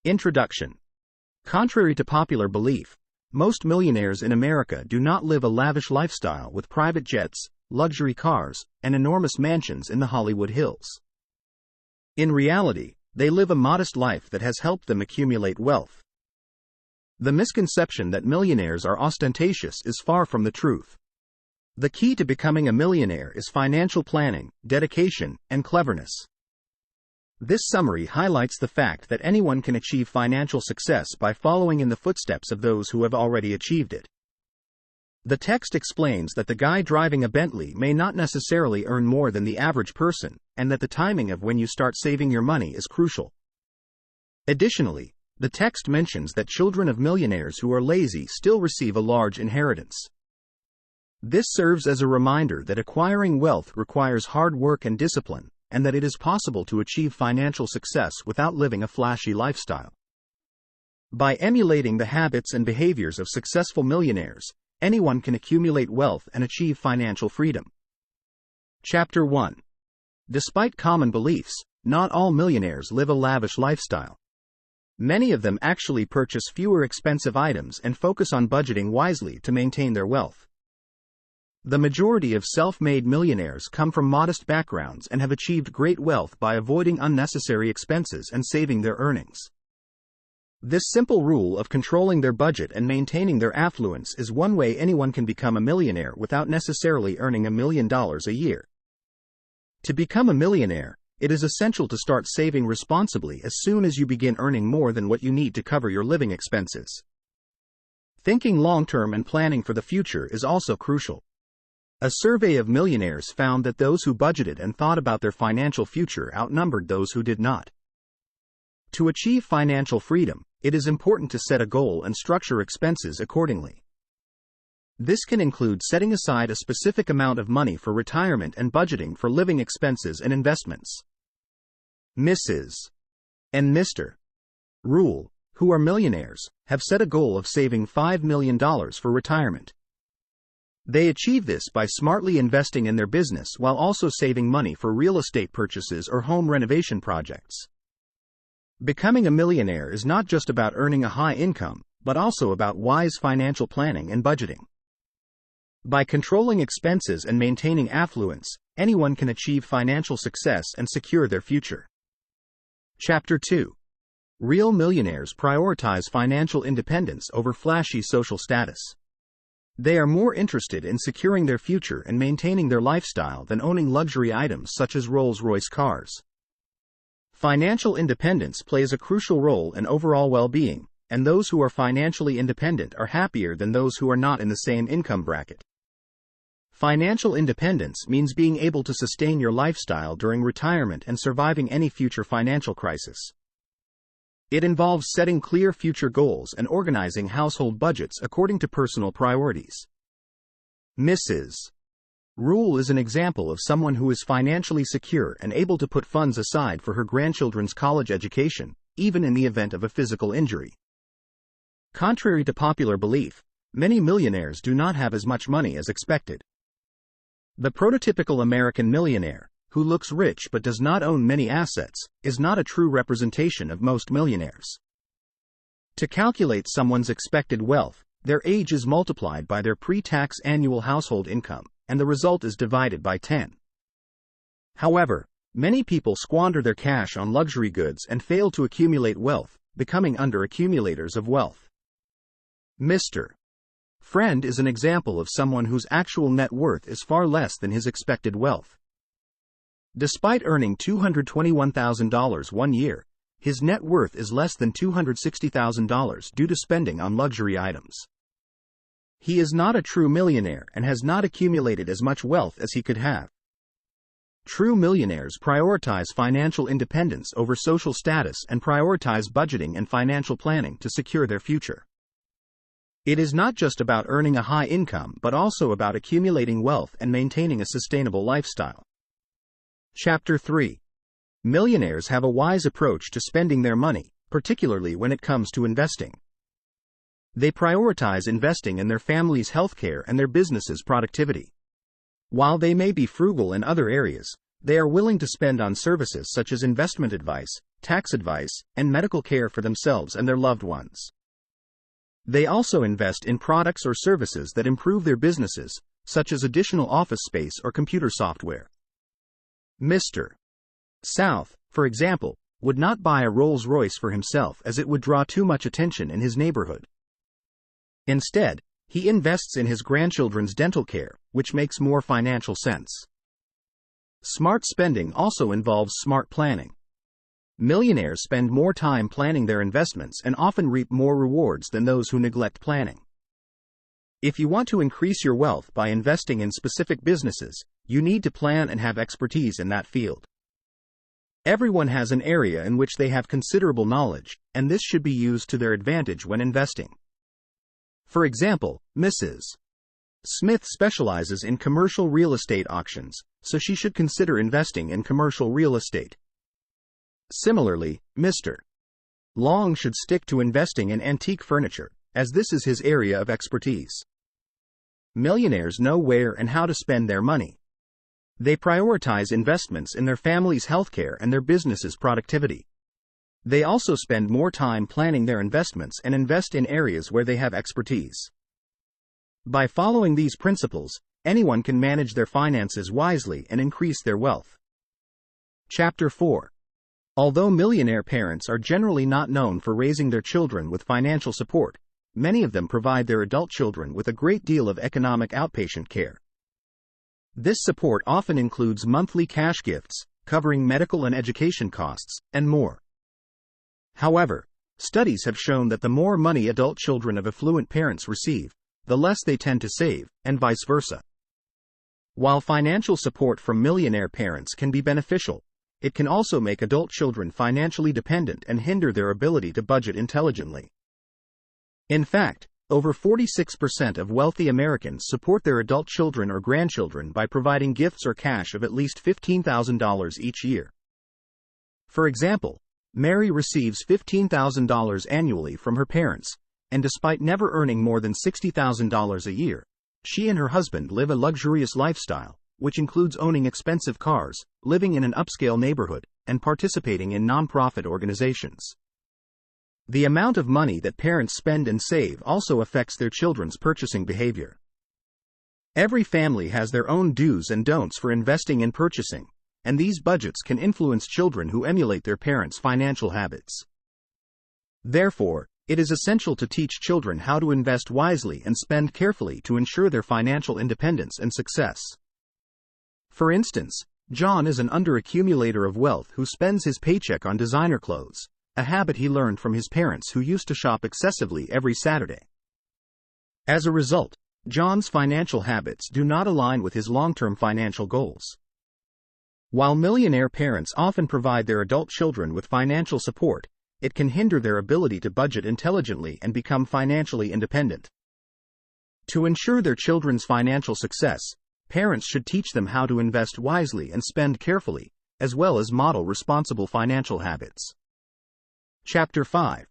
Introduction. Contrary to popular belief, most millionaires in America do not live a lavish lifestyle with private jets, luxury cars, and enormous mansions in the Hollywood Hills. In reality, they live a modest life that has helped them accumulate wealth. The misconception that millionaires are ostentatious is far from the truth. The key to becoming a millionaire is financial planning, dedication, and cleverness. This summary highlights the fact that anyone can achieve financial success by following in the footsteps of those who have already achieved it. The text explains that the guy driving a Bentley may not necessarily earn more than the average person, and that the timing of when you start saving your money is crucial. Additionally, the text mentions that children of millionaires who are lazy still receive a large inheritance. This serves as a reminder that acquiring wealth requires hard work and discipline, and that it is possible to achieve financial success without living a flashy lifestyle. By emulating the habits and behaviors of successful millionaires, anyone can accumulate wealth and achieve financial freedom. Chapter 1. Despite common beliefs, not all millionaires live a lavish lifestyle. Many of them actually purchase fewer expensive items and focus on budgeting wisely to maintain their wealth. The majority of self-made millionaires come from modest backgrounds and have achieved great wealth by avoiding unnecessary expenses and saving their earnings. This simple rule of controlling their budget and maintaining their affluence is one way anyone can become a millionaire without necessarily earning $1 million a year. To become a millionaire, it is essential to start saving responsibly as soon as you begin earning more than what you need to cover your living expenses. Thinking long-term and planning for the future is also crucial. A survey of millionaires found that those who budgeted and thought about their financial future outnumbered those who did not. To achieve financial freedom, it is important to set a goal and structure expenses accordingly. This can include setting aside a specific amount of money for retirement and budgeting for living expenses and investments. Mrs. and Mr. Rule, who are millionaires, have set a goal of saving $5 million for retirement. They achieve this by smartly investing in their business while also saving money for real estate purchases or home renovation projects. Becoming a millionaire is not just about earning a high income, but also about wise financial planning and budgeting. By controlling expenses and maintaining affluence, anyone can achieve financial success and secure their future. Chapter 2. Real millionaires prioritize financial independence over flashy social status. They are more interested in securing their future and maintaining their lifestyle than owning luxury items such as Rolls-Royce cars. Financial independence plays a crucial role in overall well-being, and those who are financially independent are happier than those who are not in the same income bracket. Financial independence means being able to sustain your lifestyle during retirement and surviving any future financial crisis. It involves setting clear future goals and organizing household budgets according to personal priorities. Mrs. Rule is an example of someone who is financially secure and able to put funds aside for her grandchildren's college education, even in the event of a physical injury. Contrary to popular belief, many millionaires do not have as much money as expected. The prototypical American millionaire, who looks rich but does not own many assets, is not a true representation of most millionaires. To calculate someone's expected wealth, their age is multiplied by their pre-tax annual household income, and the result is divided by 10. However, many people squander their cash on luxury goods and fail to accumulate wealth, becoming under-accumulators of wealth. Mr. Friend is an example of someone whose actual net worth is far less than his expected wealth. Despite earning $221,000 one year, his net worth is less than $260,000 due to spending on luxury items. He is not a true millionaire and has not accumulated as much wealth as he could have. True millionaires prioritize financial independence over social status and prioritize budgeting and financial planning to secure their future. It is not just about earning a high income but also about accumulating wealth and maintaining a sustainable lifestyle. Chapter 3. Millionaires have a wise approach to spending their money, particularly when it comes to investing. They prioritize investing in their family's healthcare and their business's productivity. While they may be frugal in other areas, they are willing to spend on services such as investment advice, tax advice, and medical care for themselves and their loved ones. They also invest in products or services that improve their businesses, such as additional office space or computer software. Mr. South, for example, would not buy a Rolls-Royce for himself as it would draw too much attention in his neighborhood. Instead, he invests in his grandchildren's dental care, which makes more financial sense. Smart spending also involves smart planning. Millionaires spend more time planning their investments and often reap more rewards than those who neglect planning. If you want to increase your wealth by investing in specific businesses, you need to plan and have expertise in that field. Everyone has an area in which they have considerable knowledge, and this should be used to their advantage when investing. For example, Mrs. Smith specializes in commercial real estate auctions, so she should consider investing in commercial real estate. Similarly, Mr. Long should stick to investing in antique furniture, as this is his area of expertise. Millionaires know where and how to spend their money. They prioritize investments in their family's healthcare and their business's productivity. They also spend more time planning their investments and invest in areas where they have expertise. By following these principles, anyone can manage their finances wisely and increase their wealth. Chapter 4. Although millionaire parents are generally not known for raising their children with financial support, many of them provide their adult children with a great deal of economic outpatient care. This support often includes monthly cash gifts, covering medical and education costs, and more. However, studies have shown that the more money adult children of affluent parents receive, the less they tend to save, and vice versa. While financial support from millionaire parents can be beneficial, it can also make adult children financially dependent and hinder their ability to budget intelligently. In fact, over 46% of wealthy Americans support their adult children or grandchildren by providing gifts or cash of at least $15,000 each year. For example, Mary receives $15,000 annually from her parents, and despite never earning more than $60,000 a year, she and her husband live a luxurious lifestyle, which includes owning expensive cars, living in an upscale neighborhood, and participating in nonprofit organizations. The amount of money that parents spend and save also affects their children's purchasing behavior. Every family has their own do's and don'ts for investing and purchasing, and these budgets can influence children who emulate their parents' financial habits. Therefore, it is essential to teach children how to invest wisely and spend carefully to ensure their financial independence and success. For instance, John is an underaccumulator of wealth who spends his paycheck on designer clothes, a habit he learned from his parents who used to shop excessively every Saturday. As a result, John's financial habits do not align with his long-term financial goals. While millionaire parents often provide their adult children with financial support, it can hinder their ability to budget intelligently and become financially independent. To ensure their children's financial success, parents should teach them how to invest wisely and spend carefully, as well as model responsible financial habits. Chapter 5.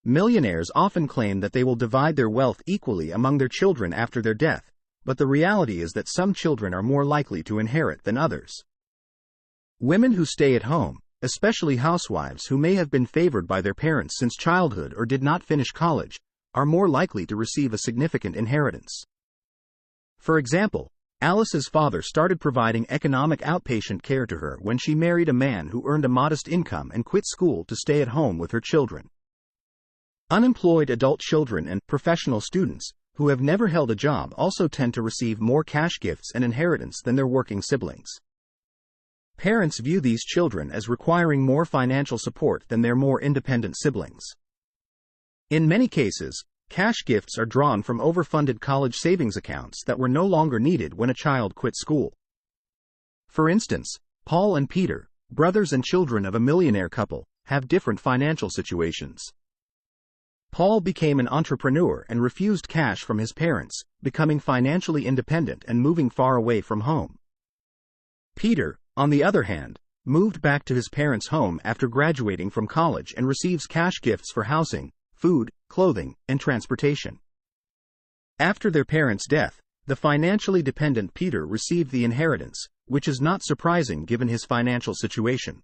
Millionaires often claim that they will divide their wealth equally among their children after their death, but the reality is that some children are more likely to inherit than others. Women who stay at home, especially housewives who may have been favored by their parents since childhood or did not finish college, are more likely to receive a significant inheritance. For example, Alice's father started providing economic outpatient care to her when she married a man who earned a modest income and quit school to stay at home with her children. Unemployed adult children and professional students, who have never held a job, also tend to receive more cash gifts and inheritance than their working siblings. Parents view these children as requiring more financial support than their more independent siblings. In many cases, cash gifts are drawn from overfunded college savings accounts that were no longer needed when a child quit school. For instance, Paul and Peter, brothers and children of a millionaire couple, have different financial situations. Paul became an entrepreneur and refused cash from his parents, becoming financially independent and moving far away from home. Peter, on the other hand, moved back to his parents' home after graduating from college and receives cash gifts for housing, food, clothing, and transportation. After their parents' death, the financially dependent Peter received the inheritance, which is not surprising given his financial situation.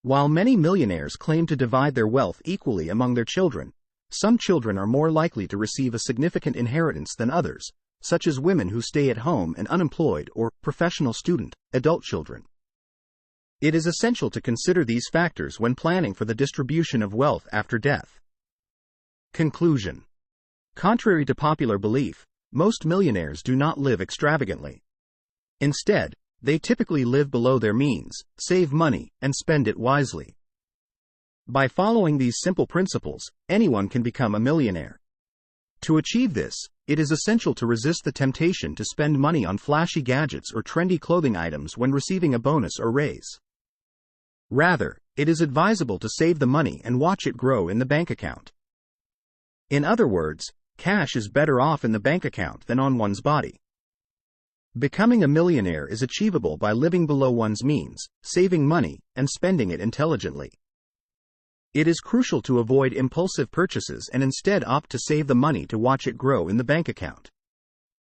While many millionaires claim to divide their wealth equally among their children, some children are more likely to receive a significant inheritance than others, such as women who stay at home and unemployed or professional student, adult children. It is essential to consider these factors when planning for the distribution of wealth after death. Conclusion. Contrary to popular belief, most millionaires do not live extravagantly. Instead, they typically live below their means, save money, and spend it wisely. By following these simple principles, anyone can become a millionaire. To achieve this, it is essential to resist the temptation to spend money on flashy gadgets or trendy clothing items when receiving a bonus or raise. Rather, it is advisable to save the money and watch it grow in the bank account. In other words, cash is better off in the bank account than on one's body. Becoming a millionaire is achievable by living below one's means, saving money, and spending it intelligently. It is crucial to avoid impulsive purchases and instead opt to save the money to watch it grow in the bank account.